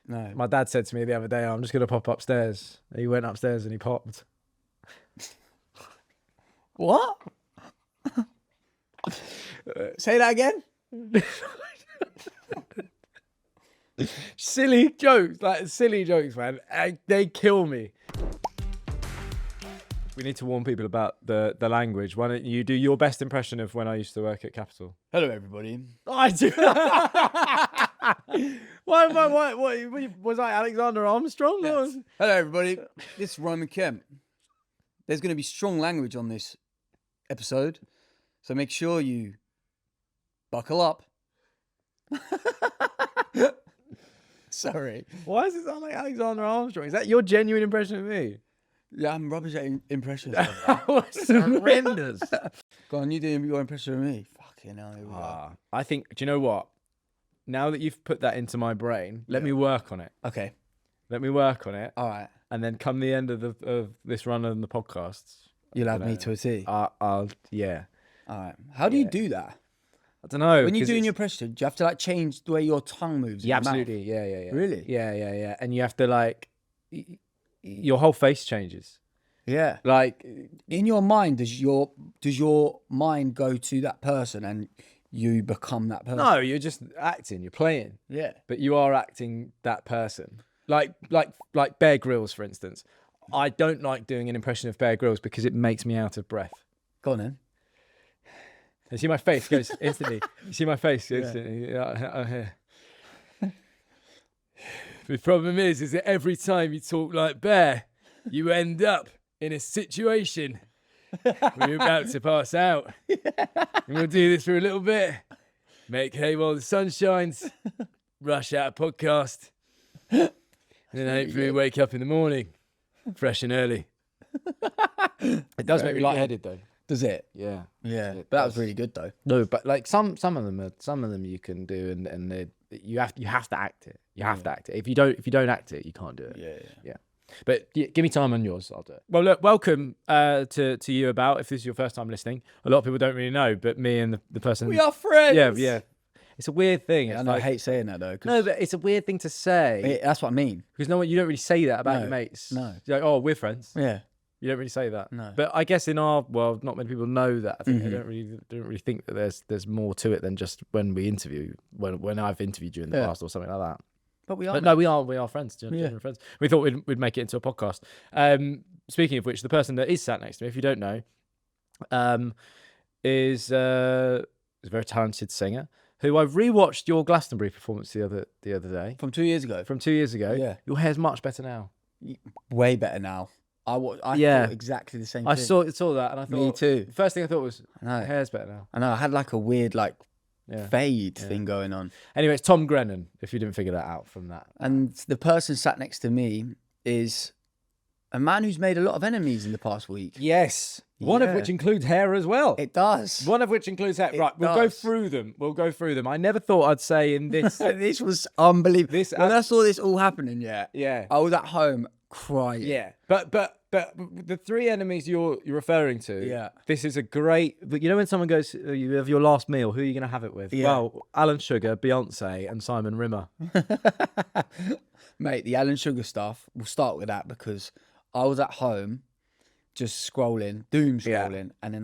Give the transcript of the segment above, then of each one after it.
No. My dad said to me the other day, I'm just going to pop upstairs. He went upstairs and he popped. What? Say that again? Silly jokes, man. They kill me. We need to warn people about the language. Why don't you do your best impression of when I used to work at Capital? Hello, everybody. I do. Why was I Alexander Armstrong? Yes. Hello, everybody. This is Roman Kemp. There's going to be strong language on this episode, so make sure you buckle up. Sorry. Why does it sound like Alexander Armstrong? Is that your genuine impression of me? Yeah, I'm rubbish at impressions. What's horrendous. Go on, you do your impression of me. Fucking hell. Here we go. I think, do you know what? Now that you've put that into my brain, let me work on it. Okay. Let me work on it. All right. And then come the end of this run on the podcasts, You'll have me to a T. yeah. All right. How do you do that? I don't know. When you're doing your impression, do you have to like change the way your tongue moves? Yeah, in your mouth? absolutely. Yeah. Really? Yeah. And you have to like, your whole face changes. Yeah. Like In your mind, does your mind go to that person and you become that person? no, you're just acting. You're playing, Yeah. but you are acting that person. Like Bear Grylls, for instance. I don't like doing an impression of Bear Grylls because it makes me out of breath. Go on then. You see my face goes instantly. You see my face instantly. Yeah. The problem is that every time you talk like Bear, you end up in a situation where you're about to pass out. And we'll do this for a little bit. Make hay while the sun shines. Rush out a podcast. And then hopefully wake up in the morning, fresh and early. It does make me lightheaded though. Does it? Yeah. Yeah. But that was really good though. No, but like some of them you can do, and you have to act it. You have to act it. If you don't act it, you can't do it. Yeah. But give me time on yours, I'll do it. Well, look, welcome to you about. If this is your first time listening, a lot of people don't really know, but me and the person. We are friends. Yeah. It's a weird thing. Yeah, It's and I like, hate saying that though. no, but it's a weird thing to say That's what I mean. because you don't really say that about No, your mates. no. You're like, oh, we're friends. Yeah. You don't really say that. No. But I guess in our world, not many people know that. I think they don't really think that there's more to it than just when we interview, when I've interviewed you in the past or something like that. But we are. But no, we are friends. Genuine friends. We thought we'd make it into a podcast. Speaking of which, the person that is sat next to me, if you don't know, is a very talented singer who I rewatched your Glastonbury performance the other day. From 2 years ago. From 2 years ago. Yeah. Your hair's much better now. Way better now. I thought exactly the same I thing. saw that and I thought. Me too. The first thing I thought was, I know. hair's better now. I know. I had like a weird fade thing going on. Anyway, it's Tom Grennan, if you didn't figure that out from that. And the person sat next to me is a man who's made a lot of enemies in the past week. Yes. One of Yeah. which includes hair as well. It does. One of which includes hair. It Right, we'll go does. through them. I never thought I'd say in this. This was unbelievable. When I saw this all happening, Yeah. I was at home crying. Yeah. But the three enemies you're referring to. Yeah. This is a great. You know when someone goes, you have your last meal. Who are you going to have it with? Yeah. Well, Alan Sugar, Beyonce, and Simon Rimmer. Mate, the Alan Sugar stuff, we'll start with that because I was at home just scrolling, doom scrolling, and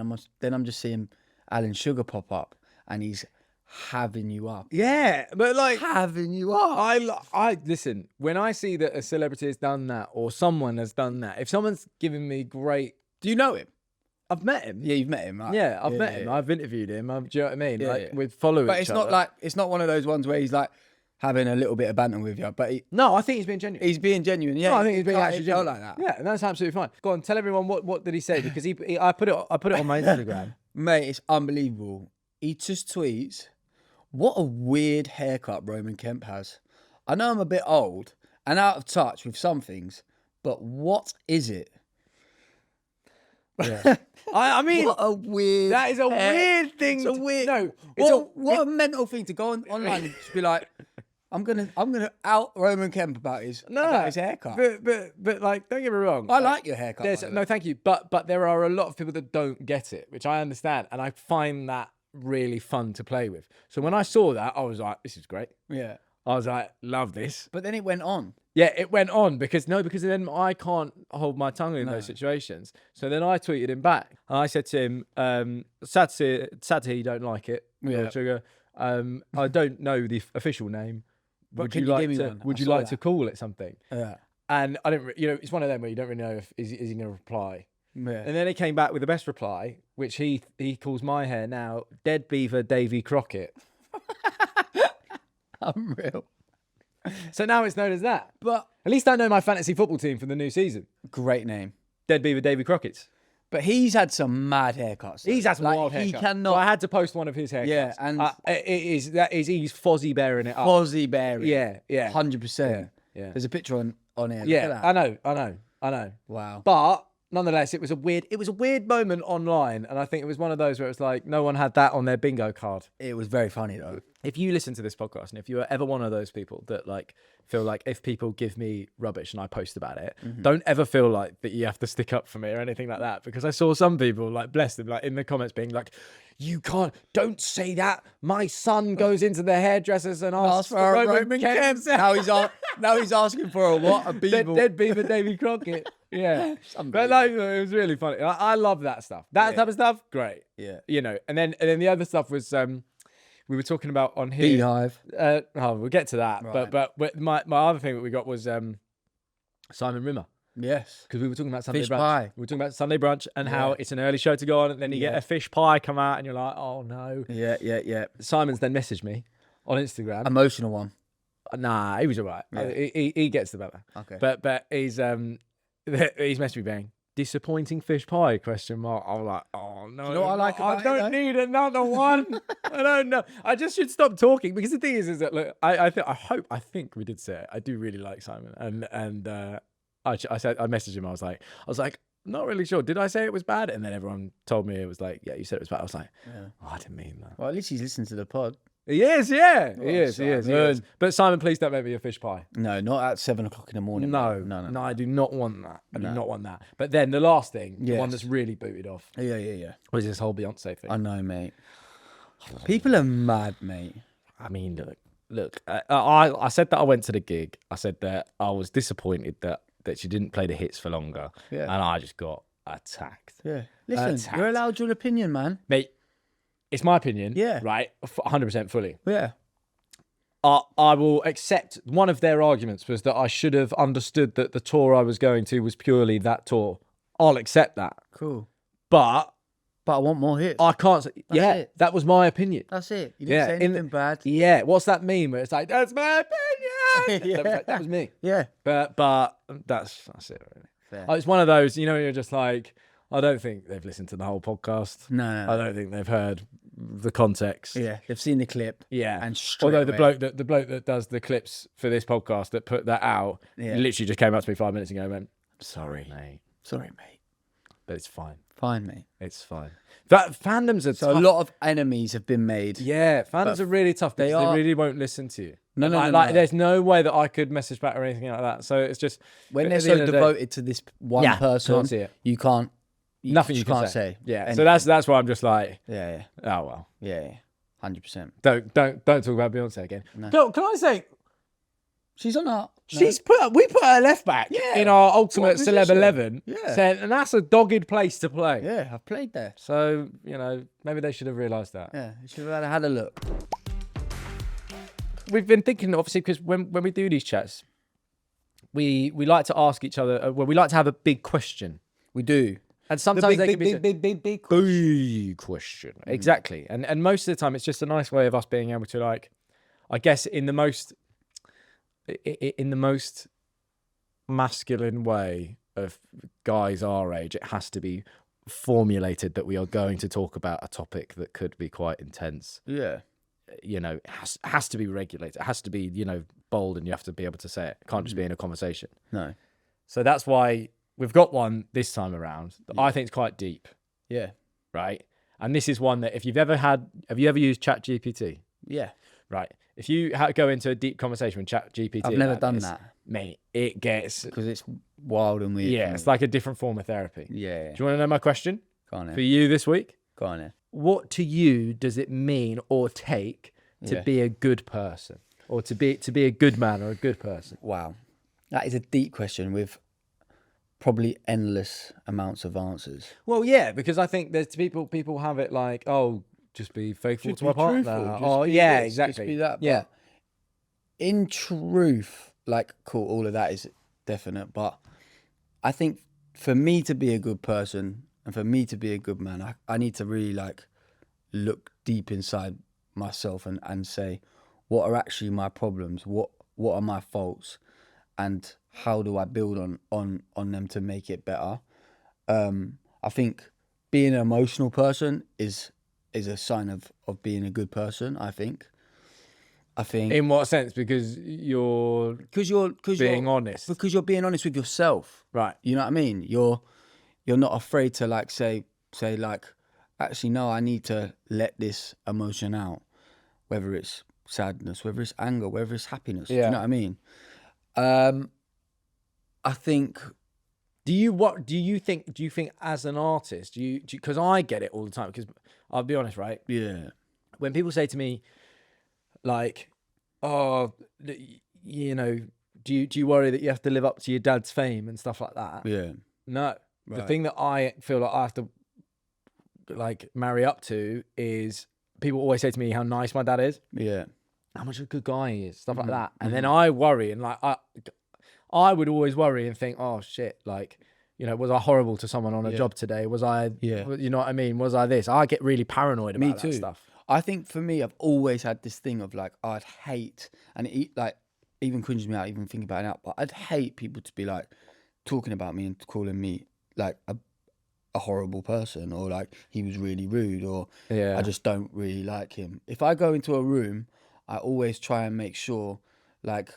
then I'm just seeing Alan Sugar pop up and he's having you up. Yeah, but like Having you up. I listen, when I see that a celebrity has done that or someone has done that, if someone's giving me great. Do you know him? I've met him. Yeah, you've met him, right? Yeah, I've met him. Yeah. I've interviewed him. Do you know what I mean? Yeah, like yeah. we'd follow But each it's other. not like, it's not one of those ones where he's like having a little bit of banter with you, but No, I think he's being genuine. he's being genuine. Yeah, No, I think he's being It actually felt genuine. like that. Yeah, and that's absolutely fine. Go on, tell everyone what did he say, because I put it on my Instagram. Mate, it's unbelievable. He just tweets, what a weird haircut Roman Kemp has. I know I'm a bit old and out of touch with some things, but what is it? Yeah. I mean, What a weird. that is a weird thing. It's a weird. No, What a mental thing to go online and just be like, I'm gonna out Roman Kemp about his haircut. But like, don't get me wrong. I like your haircut. by the way. No, thank you. But there are a lot of people that don't get it, which I understand, and I find that really fun to play with. So when I saw that, I was like, this is great. Yeah. I was like, love this. But then it went on. Yeah, it went on because then I can't hold my tongue in those situations. So then I tweeted him back. And I said to him, sad to hear you don't like it, Lord Sugar. I don't know the official name. Would you like to call it something? Yeah. And I didn't, it's one of them where you don't really know if is he going to reply. Yeah. And then he came back with the best reply, which he calls my hair now Dead Beaver Davy Crockett. Unreal. So now it's known as that. But at least I know my fantasy football team for the new season. great name. Dead Beaver Davy Crockett's. But he's had some mad haircuts. He's had some wild haircuts. He cannot. So I had to post one of his haircuts. Yeah, and he's Fozzie bearing it up. Fozzie bearing. Yeah, 100%. Yeah. There's a picture on here. Yeah, Look at that. I know. Wow. But nonetheless, it was a weird moment online, and I think it was one of those where it was like no one had that on their bingo card. It was very funny though. If you listen to this podcast, and if you're ever one of those people that like feel like if people give me rubbish and I post about it, don't ever feel like that you have to stick up for me or anything like that. Because I saw some people, like bless them, like in the comments being like, don't say that. My son goes into the hairdressers and asks for a Roman Kemp. Now he's asking for a what? A beaver. Dead Beaver Davy Crockett. Yeah. But like, it was really funny. I love that stuff. That type of stuff, great. Yeah. And then the other stuff was we were talking about on here. Beyhive. We'll get to that. Right. But my other thing that we got was Simon Rimmer. Yes. Because we were talking about Sunday Fish brunch. pie. We were talking about Sunday brunch and how it's an early show to go on, and then you get a fish pie come out, and you're like, oh no. Yeah. Simon's then messaged me on Instagram. Emotional one. Nah, he was all right. Yeah. He gets the better. Okay. But he's messaged me being disappointing fish pie ? I was like, oh no. You know what I like about I don't it, though? need another one. I don't know. I just should stop talking because the thing is that look, I think we did say it. I do really like Simon, and I messaged him. I was like, not really sure. Did I say it was bad? And then everyone told me it was like, yeah, you said it was bad. I was like, oh, I didn't mean that. Well, at least he's listened to the pod. He is. He is. But Simon, please don't make me a fish pie. No, not at 7 o'clock in the morning. No, I do not want that. I do not want that. But then the last thing, the one that's really booted off, Yeah. was this whole Beyonce thing. I know, mate. People are mad, mate. I mean, look. I said that I went to the gig. I said that I was disappointed that she didn't play the hits for longer. Yeah. And I just got attacked. Yeah. Listen, you're allowed your opinion, man. Mate, it's my opinion. Yeah. Right? 100% fully. Yeah. I will accept one of their arguments was that I should have understood that the tour I was going to was purely that tour. I'll accept that. Cool. But I want more hits. I can't say, it. that was my opinion. That's it. You didn't say anything bad. Yeah. What's that meme where it's like, that's my opinion? That was me. Yeah. But that's it, really. Fair. It's one of those, you're just like, I don't think they've listened to the whole podcast. No. I don't think they've heard the context. Yeah. They've seen the clip. Yeah. And straight Although away. the bloke that does the clips for this podcast that put that out, literally just came up to me 5 minutes ago and went, sorry, mate. Sorry, mate. But it's fine. Fine, mate. It's fine. That fandoms are So tough. a lot of enemies have been made. Yeah, fandoms are really tough because they really won't listen to you. No. There's no way that I could message back or anything like that. So it's just When they're at the so end of the day- devoted to this one person, can't see it. you can't. Nothing you can't say. Yeah. anything. So that's why I'm just like, Yeah. oh well. Yeah. 100%. Don't talk about Beyonce again. No. Can I say She's on our. we put her left back in our ultimate What celeb position? 11. Yeah. And that's a dogged place to play. Yeah, I've played there. So, maybe they should have realised that. Yeah, you should have had a look. We've been thinking, obviously, because when we do these chats, we like to ask each other, we like to have a big question. We do. And sometimes they can be big big question. Exactly. And most of the time, it's just a nice way of us being able to, like, I guess in the most masculine way of guys our age, it has to be formulated that we are going to talk about a topic that could be quite intense. Yeah. It has to be regulated. It has to be, bold, and you have to be able to say it. It can't just be in a conversation. No. So that's why we've got one this time around that I think is quite deep. Yeah. Right. And this is one that have you ever used ChatGPT? Yeah. Right. If you go into a deep conversation with ChatGPT, I've never done that. Mate, it gets... Because it's wild and weird. Yeah, it's like a different form of therapy. Yeah. Do you want to know my question Go on for then. you this week? Go on then. What to you does it mean or take to be a good person? or to be a good man or a good person? Wow, that is a deep question with probably endless amounts of answers. Well, yeah, because I think there's people have it like, oh, just be faithful to my partner. Oh, yeah, exactly. Just be that. Yeah. But in truth, like, cool, all of that is definite. But I think for me to be a good person and for me to be a good man, I need to really like look deep inside myself and say, what are actually my problems? What are my faults? And how do I build on them to make it better? I think being an emotional person is a sign of being a good person, I think. In what sense? Because you're being honest. Because you're being honest with yourself. Right. You know what I mean? You're not afraid to like say like, actually no, I need to let this emotion out. Whether it's sadness, whether it's anger, whether it's happiness. Yeah. Do you know what I mean? I think. Do you think as an artist, because I get it all the time, because I'll be honest, right? Yeah. When people say to me, like, oh, you know, do you worry that you have to live up to your dad's fame and stuff like that? Yeah. No. Right. The thing that I feel like I have to like marry up to is people always say to me how nice my dad is. Yeah. How much of a good guy he is, stuff like that. And then I worry and like I would always worry and think, oh shit, like, you know, was I horrible to someone on a job today? Was I, you know what I mean? Was I this? I get really paranoid about that stuff. I think for me, I've always had this thing of like, I'd hate, and it like even cringes me out, even thinking about it now, but I'd hate people to be like talking about me and calling me like a horrible person, or like he was really rude, or I just don't really like him. If I go into a room, I always try and make sure like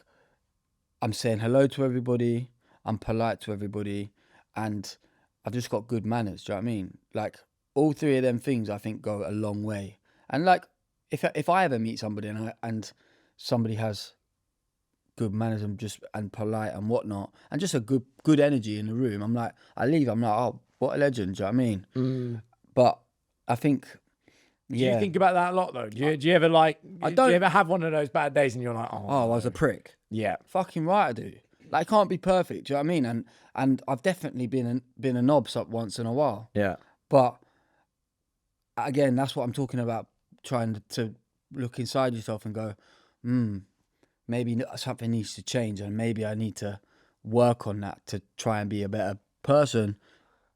I'm saying hello to everybody, I'm polite to everybody, and I've just got good manners. Do you know what I mean? Like all three of them things I think go a long way. And like if I ever meet somebody and somebody has good manners and polite and whatnot, and just a good energy in the room, I'm like, I leave, I'm like, oh, what a legend. Do you know what I mean? But I think, Do you think about that a lot though? Do you ever like? Do you ever have one of those bad days and you're like, oh, I was a prick. Yeah, fucking right, I do. Like, I can't be perfect. Do you know what I mean? And I've definitely been a knob once in a while. Yeah. But again, that's what I'm talking about. Trying to look inside yourself and go, maybe something needs to change, and maybe I need to work on that to try and be a better person.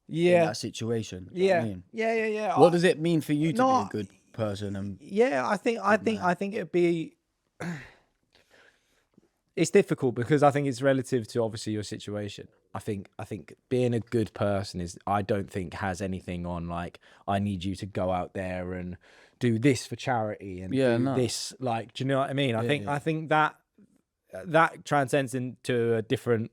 In that situation. You know what I mean? Yeah. What does it mean for you to be a good person? And I think it'd be. It's difficult because I think it's relative to obviously your situation. I think being a good person I don't think has anything on like, I need you to go out there and do this for charity and this, like, do you know what I mean? I think that transcends into a different,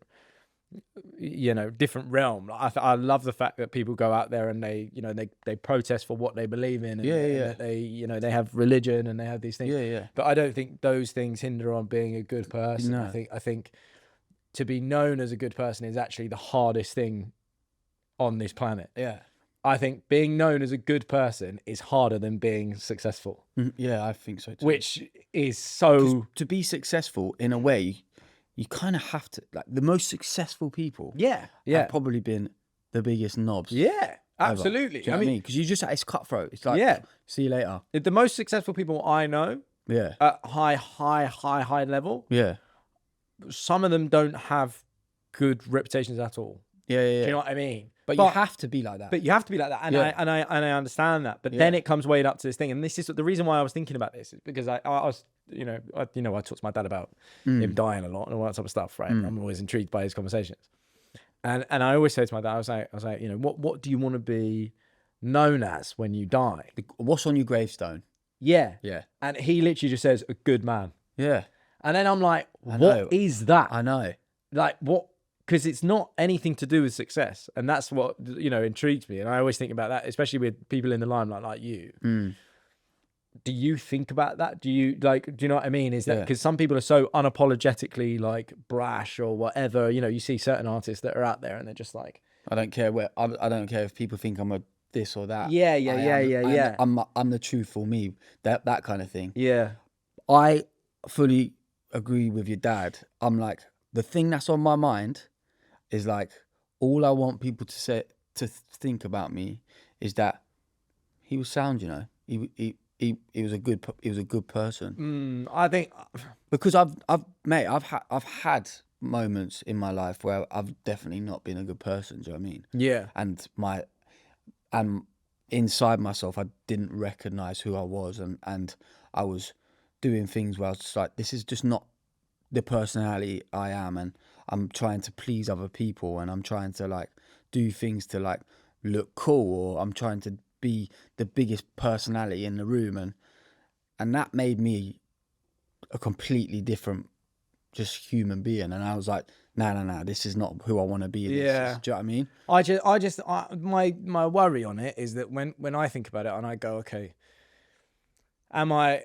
different realm. I love the fact that people go out there and they protest for what they believe in, and, and that they have religion and they have these things. But I don't think those things hinder on being a good person. No. I think to be known as a good person is actually the hardest thing on this planet. Yeah. I think being known as a good person is harder than being successful. Yeah, I think so too. Which is so... To be successful in a way, you kind of have to, like, the most successful people have probably been the biggest knobs. Yeah, absolutely. Do you know what I mean? Because you just, it's cutthroat. It's like, see you later. The most successful people I know at high level, some of them don't have good reputations at all. Yeah. Do you know what I mean? But you have to be like that. But you have to be like that, and I understand that. But then it comes weighed up to this thing, and this is the reason why I was thinking about this is because I was, I talked to my dad about him dying a lot and all that type of stuff, right? I'm always intrigued by his conversations, and I always say to my dad, I was like, what do you want to be known as when you die? What's on your gravestone? Yeah. And he literally just says a good man. Yeah. And then I'm like, what is that? I know. Like what? Because it's not anything to do with success, and that's what intrigues me. And I always think about that, especially with people in the limelight like you. Do you think about that? Do you do you know what I mean? Is that because some people are so unapologetically like brash or whatever? You see certain artists that are out there and they're just like, I don't care I don't care if people think I'm a this or that. Yeah. I'm the truthful me. That kind of thing. Yeah. I fully agree with your dad. I'm like, the thing that's on my mind is like, all I want people to think about me is that he was sound, you know. He was a good person. I think Because I've had moments in my life where I've definitely not been a good person. Do you know what I mean? yeah. And inside myself, I didn't recognize who I was, and I was doing things where I was just like, this is just not the personality I am, and I'm trying to please other people, and I'm trying to like do things to like look cool, or I'm trying to be the biggest personality in the room, and that made me a completely different just human being. And I was like, no, this is not who I want to be. Do you know what I mean? My worry on it is that when I think about it and I go, okay, am I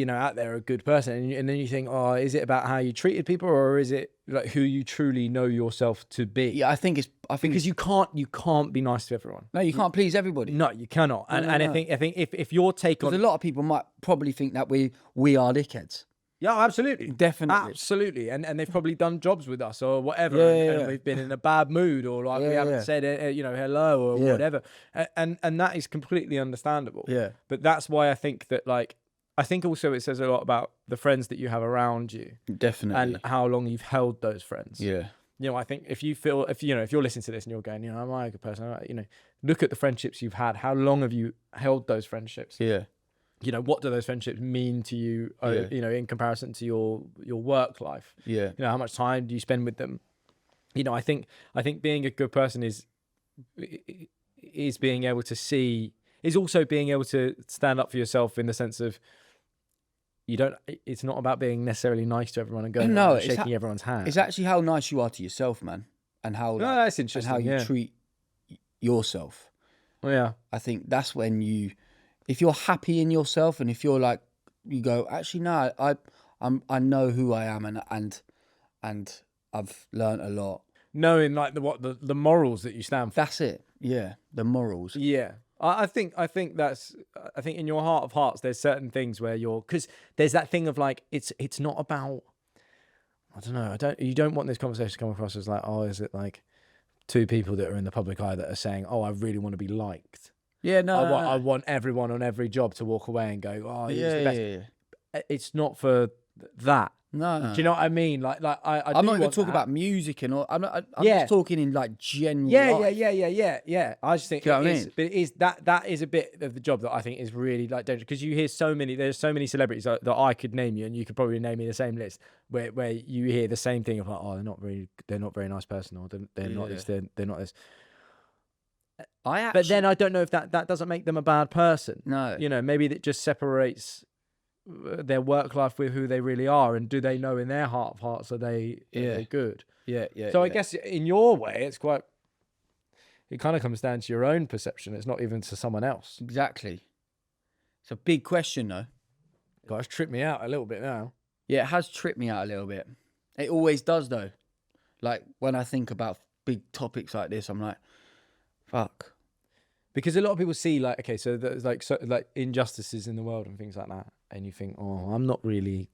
out there a good person? And then you think, oh, is it about how you treated people, or is it like who you truly know yourself to be? Yeah, I think because you can't be nice to everyone. No, you can't please everybody. No, you cannot. And I think if your take on, because a lot of people might probably think that we are dickheads. yeah, absolutely, Definitely. absolutely, and they've probably done jobs with us or whatever, and we've been in a bad mood, or like we haven't said hello or whatever, and that is completely understandable. Yeah. But that's why I think that I think also it says a lot about the friends that you have around you, Definitely, and how long you've held those friends. Yeah. I think if you're listening to this and you're going, am I a good person? Look at the friendships you've had. How long have you held those friendships? Yeah. What do those friendships mean to you, in comparison to your work life? Yeah. How much time do you spend with them? I think being a good person is being able to see, is also being able to stand up for yourself, in the sense of it's not about being necessarily nice to everyone and going and shaking everyone's hand. It's actually how nice you are to yourself, man, and how that's interesting. And how you treat yourself. Oh, yeah. I think that's when if you're happy in yourself, and if you're like, you go, actually, no, I know who I am, and I've learned a lot. Knowing like the morals that you stand for. That's it. Yeah, the morals. Yeah. I think in your heart of hearts, there's certain things where because there's that thing of like, it's not about, I don't know, you don't want this conversation to come across as like, oh, is it like two people that are in the public eye that are saying, oh, I really want to be liked. Yeah, no, I want everyone on every job to walk away and go, oh, he's the best. Yeah. It's not for that. No. Do you know what I mean? Like I'm not going to talk about music and all. I'm just talking in like general. Yeah. I just think Do you know what I mean? But it is that is a bit of the job that I think is really like dangerous, because you hear there's so many celebrities that I could name you, and you could probably name me the same list where you hear the same thing of like, oh, they're not very nice person, or they're not this, they're not this. But then I don't know if that doesn't make them a bad person. No. Maybe it just separates their work life with who they really are, and do they know in their heart of hearts are they good? Yeah. So I guess in your way, it kind of comes down to your own perception. It's not even to someone else. Exactly. It's a big question, though. God, it's tripped me out a little bit now. Yeah, it has tripped me out a little bit. It always does, though. Like when I think about big topics like this, I'm like, fuck. Because a lot of people see like, okay, so there's like injustices in the world and things like that, and you think, oh, I'm not really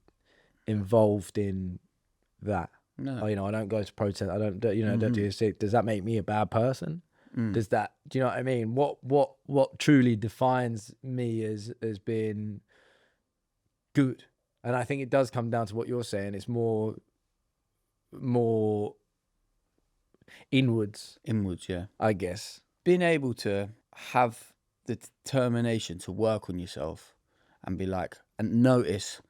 involved in that. No. Oh, I don't go to protest. I don't, don't do this. Does that make me a bad person? Does that? Do you know what I mean? What truly defines me as being good? And I think it does come down to what you're saying. It's more inwards. Inwards, yeah. I guess. Being able to have the determination to work on yourself and be like, and notice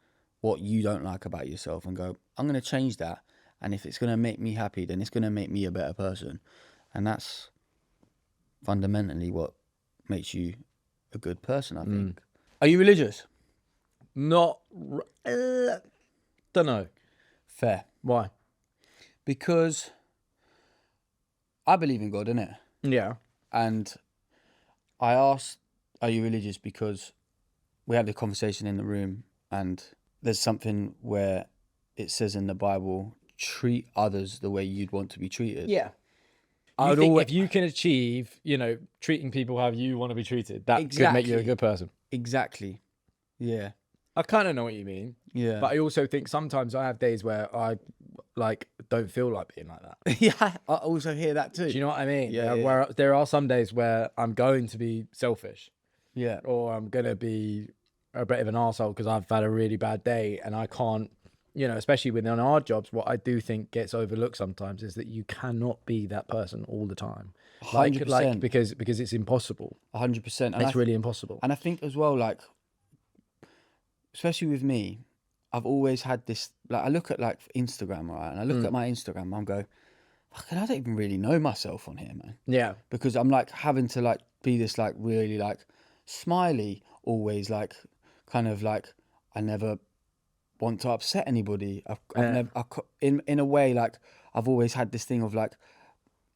what you don't like about yourself and go, I'm going to change that. And if it's going to make me happy, then it's going to make me a better person. And that's fundamentally what makes you a good person, I think. Are you religious? Not, don't know. Fair. Why? Because I believe in God, innit? Yeah. And I asked, are you religious? Because we had a conversation in the room, and there's something where it says in the Bible, treat others the way you'd want to be treated. Yeah. If you can achieve, treating people how you want to be treated, that could make you a good person. Exactly. Yeah. I kind of know what you mean. Yeah. But I also think sometimes I have days where I like don't feel like being like that. Yeah, I also hear that too. Do you know what I mean? Yeah, yeah. Where there are some days where I'm going to be selfish, Yeah. or I'm going to be a bit of an arsehole because I've had a really bad day and I can't, you know, especially within our jobs, what I do think gets overlooked sometimes is that you cannot be that person all the time. 100%. Because it's impossible. 100%. It's really impossible. And I think as well, like, especially with me, I've always had this, like, I look at like Instagram, right? And I look at my Instagram, I'm go, fucking, I don't even really know myself on here, man. Yeah. Because I'm like having to like be this like really like smiley, always like kind of like I never want to upset anybody. In a way, like I've always had this thing of like,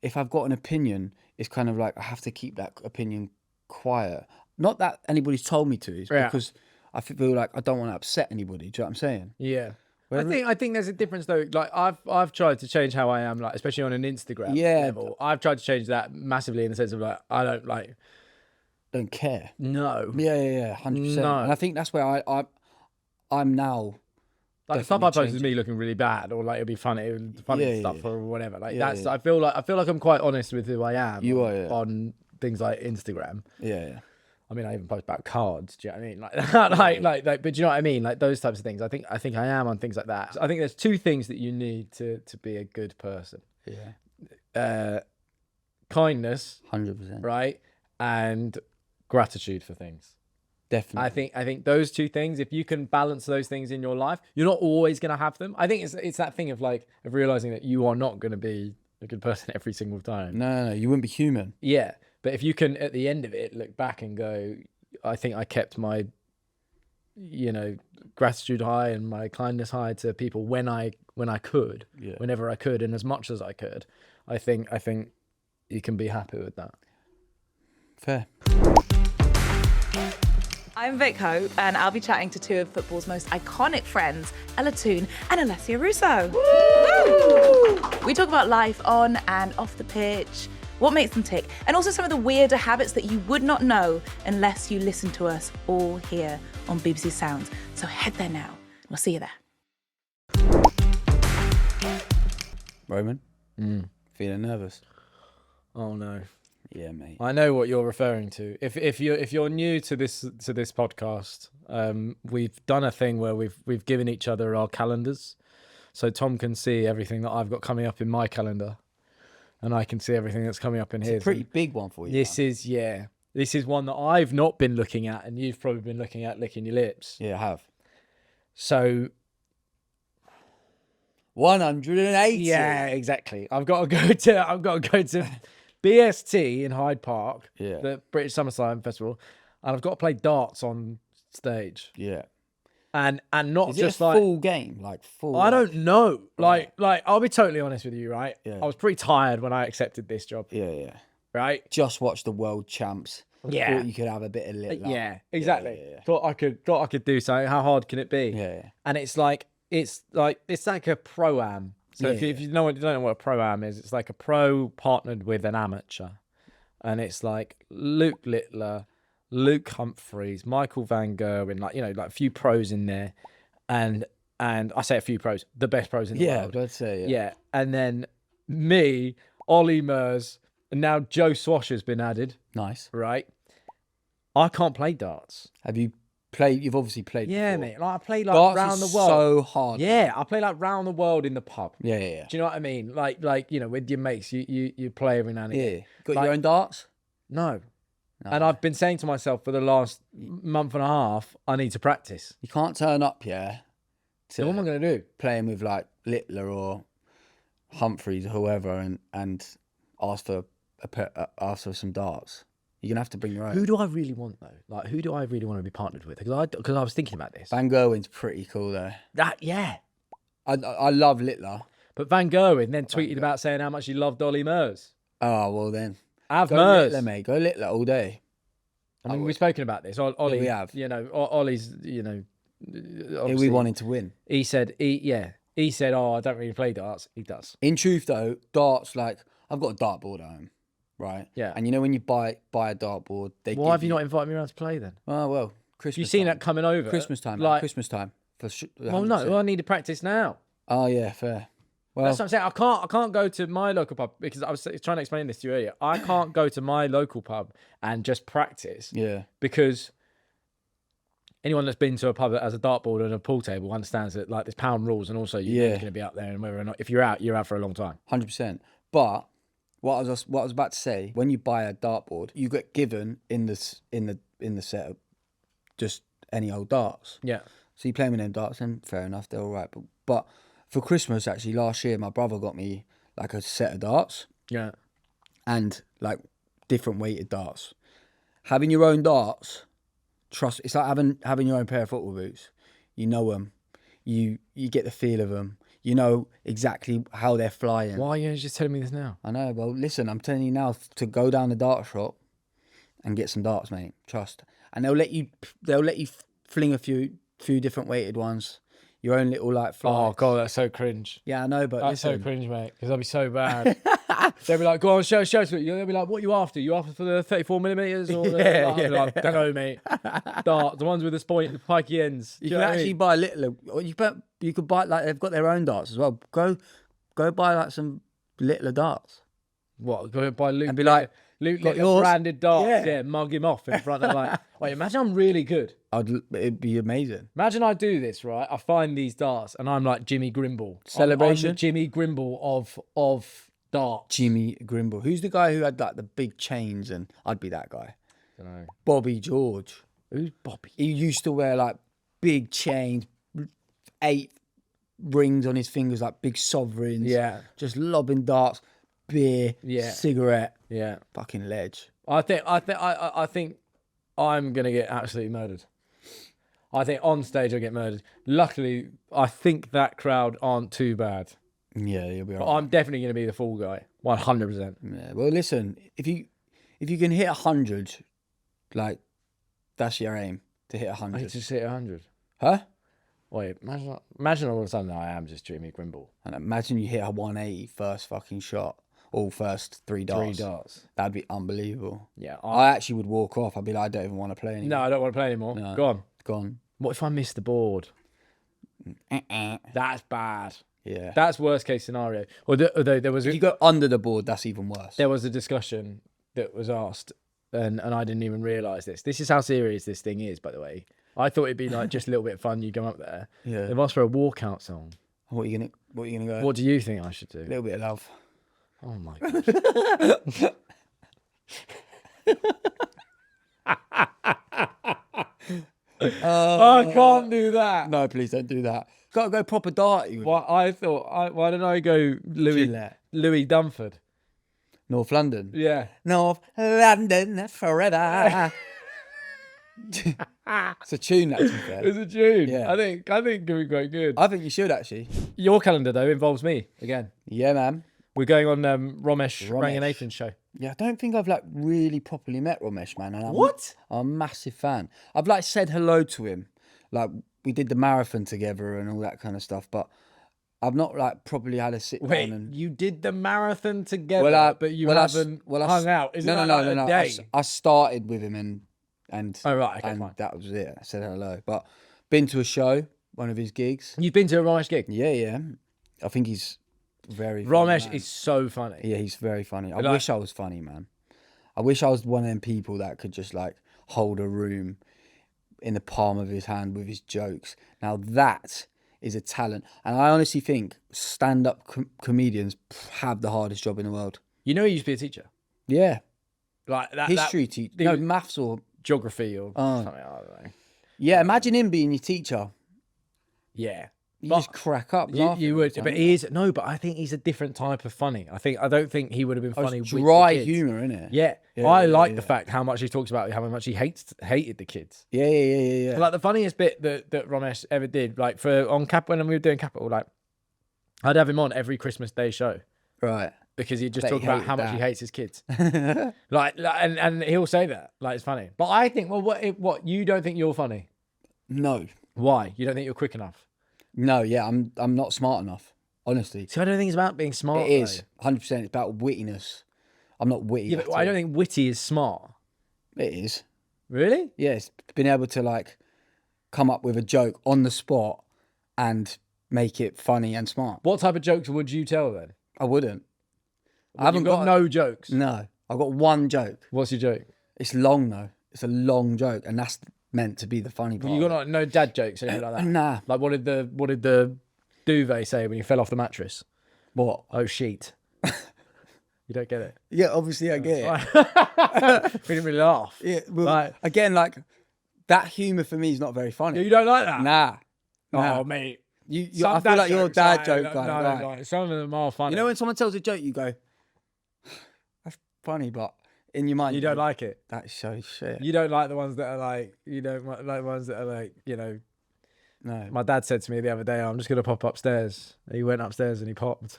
if I've got an opinion, it's kind of like I have to keep that opinion quiet. Not that anybody's told me to, it's because I feel like I don't want to upset anybody. Do you know what I'm saying? Yeah. I think there's a difference though. Like I've tried to change how I am, like especially on an Instagram level. I've tried to change that massively in the sense of like I don't care. No. Yeah, 100%. No. And I think that's where I'm now. Like the stuff I post is me looking really bad, or like it'll be funny stuff or whatever. Like that's I feel like I'm quite honest with who I am. You on things like Instagram. Yeah. I mean, I even post about cards. Do you know what I mean? Like that, like. But do you know what I mean? Like those types of things. I think I am on things like that. I think there's two things that you need to be a good person. Yeah. Kindness. 100%. Right, and gratitude for things. Definitely. I think those two things, if you can balance those things in your life, you're not always going to have them. I think it's that thing of realizing that you are not going to be a good person every single time. No, you wouldn't be human. Yeah, but if you can, at the end of it, look back and go, I think I kept my, gratitude high and my kindness high to people when I could, whenever I could, and as much as I could. I think you can be happy with that. Fair. I'm Vic Hope, and I'll be chatting to two of football's most iconic friends, Ella Toone and Alessia Russo. Woo! We talk about life on and off the pitch, what makes them tick, and also some of the weirder habits that you would not know unless you listen to us all here on BBC Sounds. So head there now. We'll see you there. Roman, feeling nervous? Oh no. Yeah, mate. I know what you're referring to. If you're new to this podcast, we've done a thing where we've given each other our calendars, so Tom can see everything that I've got coming up in my calendar, and I can see everything that's coming up in his. It's a pretty big one for you. This is one that I've not been looking at, and you've probably been looking at, licking your lips. Yeah, I have. So 180. Yeah, exactly. I've got to go to BST in Hyde Park, the British Summerslam Festival, and I've got to play darts on stage. Yeah. And not Is just it a full game, like full. I don't know. Like I'll be totally honest with you, right? Yeah. I was pretty tired when I accepted this job. Yeah. Right? Just watched the world champs. Yeah. Thought you could have a bit of lit. Yeah, exactly. Yeah. Thought I could do something. How hard can it be? Yeah. And it's like a pro-am. So if you don't know what a pro-am is, it's like a pro partnered with an amateur. And it's like Luke Littler, Luke Humphreys, Michael van Gerwen, like a few pros in there. And I say a few pros, the best pros in the world. Yeah, let's say, Yeah. And then me, Olly Murs, and now Joe Swash has been added. Nice. Right? I can't play darts. Have you played? You've obviously played before. Mate. Like I play like darts round is the world. so hard. Yeah, I play like round the world in the pub. Yeah. Do you know what I mean? Like with your mates, you play every now and again. Yeah. Got your own darts? No. And I've been saying to myself for the last month and a half, I need to practice. You can't turn up, So what am I going to do? Playing with like Littler or Humphreys or whoever, and ask for some darts. You're gonna have to bring your own. Who do I really want though? Like, who do I really want to be partnered with? Because I was thinking about this. Van Gerwen's pretty cool though. I love Littler. But Van Gerwen then tweeted about saying how much he loved Olly Murs. Oh well then. Have Go Murs, Littler, mate. Go Littler all day. I mean, we've spoken about this. Olly, we have. Ollie's, We wanted to win. He said, oh, I don't really play darts. He does. In truth, though, darts, like, I've got a dartboard at home, right? Yeah. And when you buy a dartboard, Why have you not invited me around to play then? Oh, well, Christmas. You seen time. that coming over? Christmas time. Like, Christmas time. well, no, well, I need to practice now. Oh yeah, fair. Well, That's what I'm saying. I can't go to my local pub because I was trying to explain this to you earlier. I can't go to my local pub and just practice. yeah. Because anyone that's been to a pub that has a dartboard and a pool table understands that like there's pound rules, and also you're going to be up there, and whether or not if you're out for a long time. 100%. But what I was about to say, when you buy a dartboard, you get given in the setup just any old darts. Yeah. So you play with them darts, and fair enough, they're all right. But for Christmas, actually, last year, my brother got me like a set of darts. Yeah. And like different weighted darts. Having your own darts, trust, it's like having your own pair of football boots. You know them. You get the feel of them. You know exactly how they're flying. Why are you just telling me this now? I know. Well, listen, I'm telling you now to go down the dart shop and get some darts, mate. Trust. And they'll let you fling a few different weighted ones. Your own little like fly. Oh god, that's so cringe. Yeah, I know, but That's listen. so cringe, mate. Because that'd be so bad. They'll be like, "Go on, show us." They'll be like, "What are you after? You after for the 34mm or the?" Yeah. Like, don't know, mate. Dart, the ones with the pikey ends. You Do can know what I actually mean? buy little. Or you could buy like they've got their own darts as well. Go buy like some littler darts. What? Go and buy Luke And be like, Luke got little yours? branded darts. Yeah. Yeah, mug him off in front of like. Wait, imagine I'm really good. It'd be amazing. Imagine I do this, right? I find these darts and I'm like Jimmy Grimble. Celebration? I'm the Jimmy Grimble of darts. Jimmy Grimble. Who's the guy who had like the big chains? And I'd be that guy. Don't know. Bobby George. Who's Bobby? He used to wear like big chains, 8 rings on his fingers, like big sovereigns. Yeah. Just lobbing darts, beer, Yeah. cigarette. Yeah. Fucking ledge. I think I'm gonna get absolutely murdered. I think on stage I'll get murdered. Luckily, I think that crowd aren't too bad. Yeah, you'll be But alright. I'm definitely gonna be the fall guy. 100%. Yeah. Well, listen, if you can hit 100, like that's your aim to hit I need 100. to hit 100. Huh? Wait, imagine all of a sudden I am just Jimmy Grimble. And imagine you hit a 180 first fucking shot, all first 3 darts. 3 darts. That'd be unbelievable. Yeah. I actually would walk off. I'd be like, I don't even want to play anymore. No, I don't want to play anymore. No. Go on. Gone. What if I miss the board? That's bad. Yeah. That's worst case scenario. Although there was If you go under the board, that's even worse. there was a discussion that was asked, and I didn't even realise this. This is how serious this thing is, by the way. I thought it'd be like just a little bit of fun. You come up there. Yeah. They've asked for a walkout song. What are you gonna go? What do you think I should do? A little bit of love. Oh my god. I can't do that. No, please don't do that. Gotta go proper darty. With Well, I thought, why don't I go Gillette. Louis Dunford? North London. Yeah. North London forever. It's a tune, that, to be fair. It's a tune. Yeah. I think it could be quite good. I think you should, actually. Your calendar, though, involves me again. Yeah, man. We're going on Romesh Ranganathan's show. Yeah, I don't think I've, like, really properly met Romesh, man. And What? I'm a massive fan. I've, like, said hello to him. Like, we did the marathon together and all that kind of stuff, but I've not, like, properly had a sit Wait, down and... you did the marathon together, but you haven't hung out. Isn't that like a day? I started with him and Oh, right, okay, and fine. that was it. I said hello, but been to a show, one of his gigs. You've been to a Romesh gig? Yeah. I think he's very funny, Romesh man. is so funny. Yeah, he's very funny. I Like- wish I was funny, man. I wish I was one of them people that could just like hold a room in the palm of his hand with his jokes. Now that is a talent, and I honestly think stand-up comedians have the hardest job in the world. You know he used to be a teacher? Yeah, Like that. history teacher, he no was- maths or Geography or Oh. something, I don't know. yeah. Imagine him being your teacher. Yeah. You But just crack up. You laughing all would, the but time. he is but I think he's a different type of funny. I don't think he would have been Oh, funny it's with dry the kids. humour, isn't it? Yeah, Yeah, I yeah, like yeah. the fact how much he talks about how much he hated the kids. Yeah. Like the funniest bit that Romesh ever did, like when we were doing Capital, like I'd have him on every Christmas Day show Right. because he'd just Bet talk he about hated how much he that. hates his kids. and he'll say that like it's funny. But I think, well, what you don't think you're funny? No. Why? You don't think you're quick enough? No, yeah, I'm not smart enough. Honestly. So I don't think it's about being smart. It is. 100%. It's about wittiness. I'm not witty. Yeah, at but I all. don't think witty is smart. It is. Really? Yes, being able to like come up with a joke on the spot and make it funny and smart. What type of jokes would you tell then? I wouldn't. I You've haven't got no jokes. No, I've got one joke. What's your joke? It's long though. It's a long joke, and that's meant to be the funny part. You got like, no dad jokes or anything like that? Nah. Like what did the duvet say when you fell off the mattress? What? Oh, sheet. You don't get it. Yeah, obviously I get it. We didn't really laugh. Yeah, well, Right. again, like that humour for me is not very funny. You don't like that? Nah. Oh, mate. I feel like you're a dad joke guy. No, right? no, some of them are funny. You know when someone tells a joke, you go, "That's funny," but in your mind, you don't like it. That's so shit. You don't like the ones that are like, you don't like the ones that are like, you know. No. My dad said to me the other day, I'm just going to pop upstairs. He went upstairs and he popped.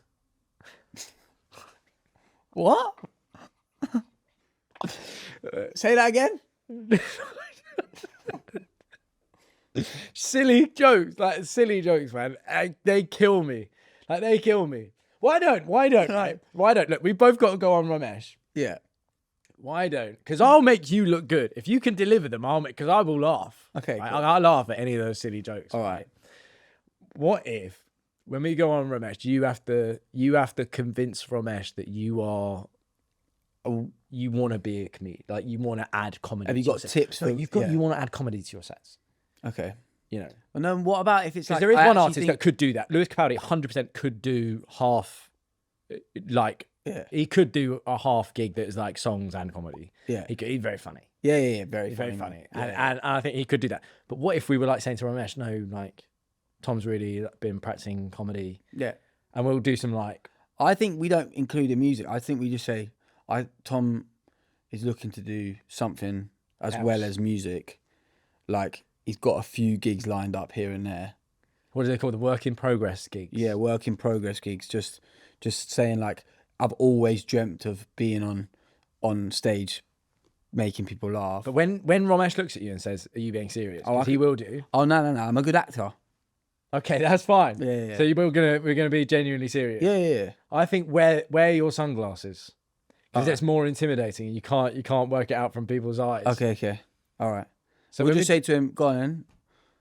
What? Say that again. Silly jokes, man. They kill me. Like, they kill me. Why don't? Right? Why don't? Look, we both got to go on Romesh. Yeah. Why don't? Because I'll make you look good. If you can deliver them, because I will laugh. Okay, Right? cool. I'll laugh at any of those silly jokes. All right. What if, when we go on Romesh, you have to convince Romesh that you want to be a comedian, like you want to add comedy. Have you to got your tips sets. No, for? you want to add comedy to your sets. Okay. You know, And then what about if it's because like there is I one actually artist think- that could do that. Lewis Capaldi 100% could do half, like he could do a half gig that is like songs and comedy. Yeah. He's very funny. Yeah, very He's funny. very funny, Yeah. and I think he could do that. But what if we were like saying to Romesh, no, like Tom's really been practicing comedy, Yeah. and we'll do some like. I think we don't include the music. I think we just say, Tom is looking to do something as well as music. Like, he's got a few gigs lined up here and there. What do they call the work in progress gigs? Yeah, work in progress gigs. Just saying, like, I've always dreamt of being on stage making people laugh. But when Romesh looks at you and says, "Are you being serious?" Oh, 'Cause he will do. Oh, no. I'm a good actor. Okay, that's fine. Yeah. So we're gonna be genuinely serious. Yeah. I think wear your sunglasses because it's more intimidating. You can't work it out from people's eyes. Okay. All right. So we'll when just say to him, go on then.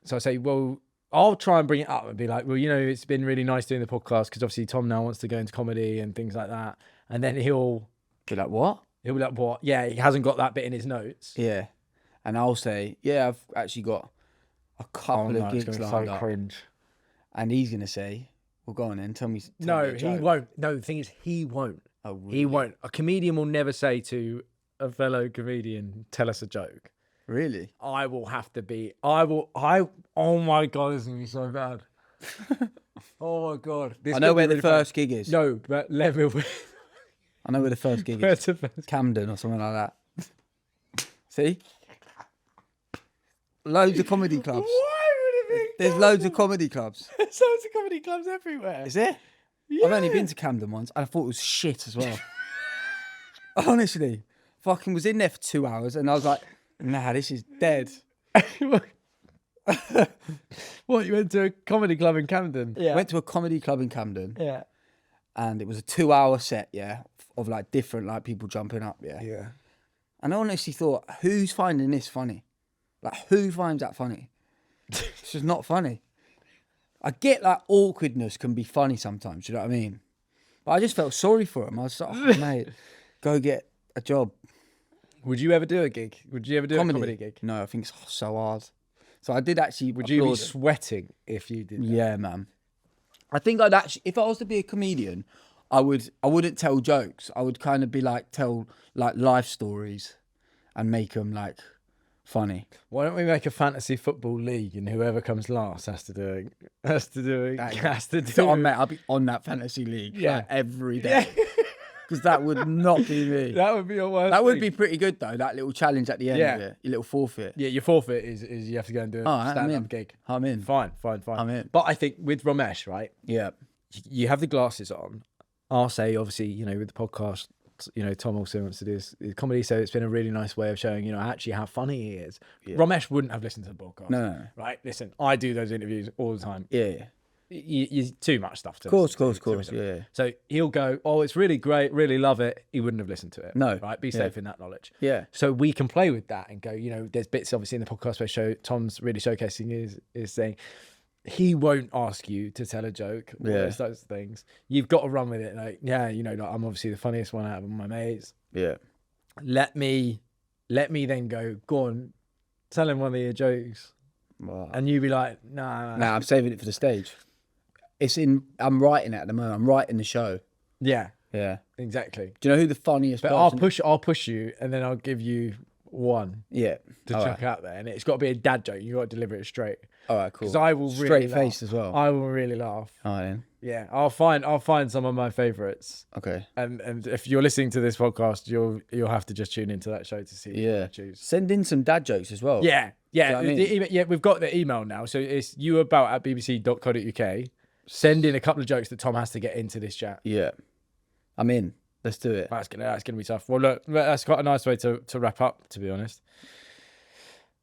So I say, well, I'll try and bring it up and be like, well, you know, it's been really nice doing the podcast because obviously Tom now wants to go into comedy and things like that. And then he'll Be like, what? be like, what? Yeah, he hasn't got that bit in his notes. Yeah. And I'll say, yeah, I've actually got a couple of gigs lined up. cringe. And he's going to say, well, go on then, tell me No, a he joke. won't. No, the thing is, he won't. Oh, really? He won't. A comedian will never say to a fellow comedian, tell us a joke. Really? I will have to be. Oh my God, this is going to be so bad. Oh my God. I know where the first gig is. No, but let me. I know where the first gig Where's is. the first? Camden or something like that. See? Loads of comedy clubs. Why would it be? There's loads of comedy clubs. There's loads of comedy clubs everywhere. Is there? I've only been to Camden once and I thought it was shit as well. Honestly. Fucking was in there for 2 hours and I was like, nah, this is dead. What, you went to a comedy club in Camden? Yeah. Went to a comedy club in Camden Yeah. and it was a 2-hour set, yeah, of like different like people jumping up, yeah. Yeah. And I honestly thought, who's finding this funny? Like, who finds that funny? It's just not funny. I get like awkwardness can be funny sometimes, you know what I mean? But I just felt sorry for him. I was like, oh, mate, go get a job. Would you ever do a gig? Would you ever do a comedy gig? No, I think it's so hard. So I did actually. Would you be applaud it. sweating if you did that? Yeah, man. I think I'd actually, if I was to be a comedian, I wouldn't tell jokes. I would kind of be like, tell like life stories and make them like funny. Why don't we make a fantasy football league and whoever comes last has to do it? So, mate, I'll be on that fantasy league like, every day. Because that would not be me. That would be your worst. That would be pretty good though. That little challenge at the end of it, your little forfeit. Yeah, your forfeit is you have to go and do a I'm in. stand-up gig. I'm in. Fine. I'm in. But I think with Romesh, right? Yeah. You have the glasses on. I'll say, obviously, you know, with the podcast, you know, Tom also wants to do this comedy, so it's been a really nice way of showing, you know, actually how funny he is. Yeah. Romesh wouldn't have listened to the podcast. No. Right? Listen, I do those interviews all the time. Yeah. you too much stuff to Course, listen to. course, yeah. So he'll go, oh, it's really great, really love it. He wouldn't have listened to it. No. Right? Be safe in that knowledge. Yeah. So we can play with that and go, there's bits obviously in the podcast where Tom's really showcasing is saying he won't ask you to tell a joke. Or those things. You've got to run with it. Like, like I'm obviously the funniest one out of my mates. Yeah. Let me then go on, tell him one of your jokes. Wow. And you be like, nah, I'm saving it for the stage. I'm writing it at the moment. I'm writing the show. Yeah. Yeah. Exactly. Do you know who the funniest But person... I'll push you, and then I'll give you one to chuck out there, and it's got to be a dad joke. You got to deliver it straight. All right, cool. Because I will really straight laugh. face as well. I will really laugh. All right, then. Yeah, I'll find some of my favourites. Okay. And if you're listening to this podcast, you'll have to just tune into that show to see. What I choose. Send in some dad jokes as well. Yeah. Do you know what I mean? We've got the email now, so it's youabout@bbc.co.uk. Send in a couple of jokes that Tom has to get into this chat. Yeah. I'm in. Let's do it. That's gonna be tough. Well, look, that's quite a nice way to wrap up, to be honest.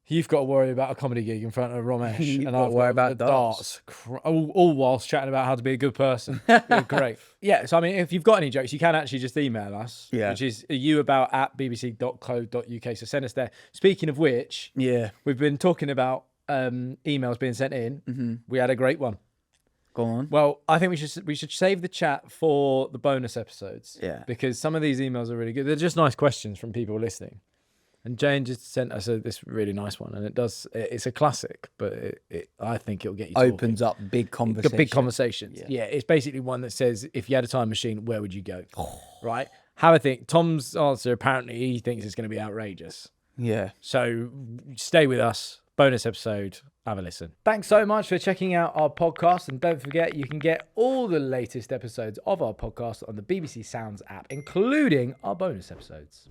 You've got to worry about a comedy gig in front of Romesh, and I've worry about darts. All whilst chatting about how to be a good person. Great. Yeah. So I mean, if you've got any jokes, you can actually just email us. Yeah. Which is youabout@bbc.co.uk. So send us there. Speaking of which, we've been talking about emails being sent in. Mm-hmm. We had a great one. Go on. Well, I think we should save the chat for the bonus episodes. Yeah. Because some of these emails are really good. They're just nice questions from people listening. And Jane just sent us this really nice one, and it's a classic, but I think it'll get you talking. Opens up big conversations. Big conversations. Yeah, it's basically one that says, if you had a time machine, where would you go? Right? Have a think. Tom's answer, apparently, he thinks it's going to be outrageous. Yeah. So stay with us. Bonus episode. Have a listen. Thanks so much for checking out our podcast. And don't forget, you can get all the latest episodes of our podcast on the BBC Sounds app, including our bonus episodes.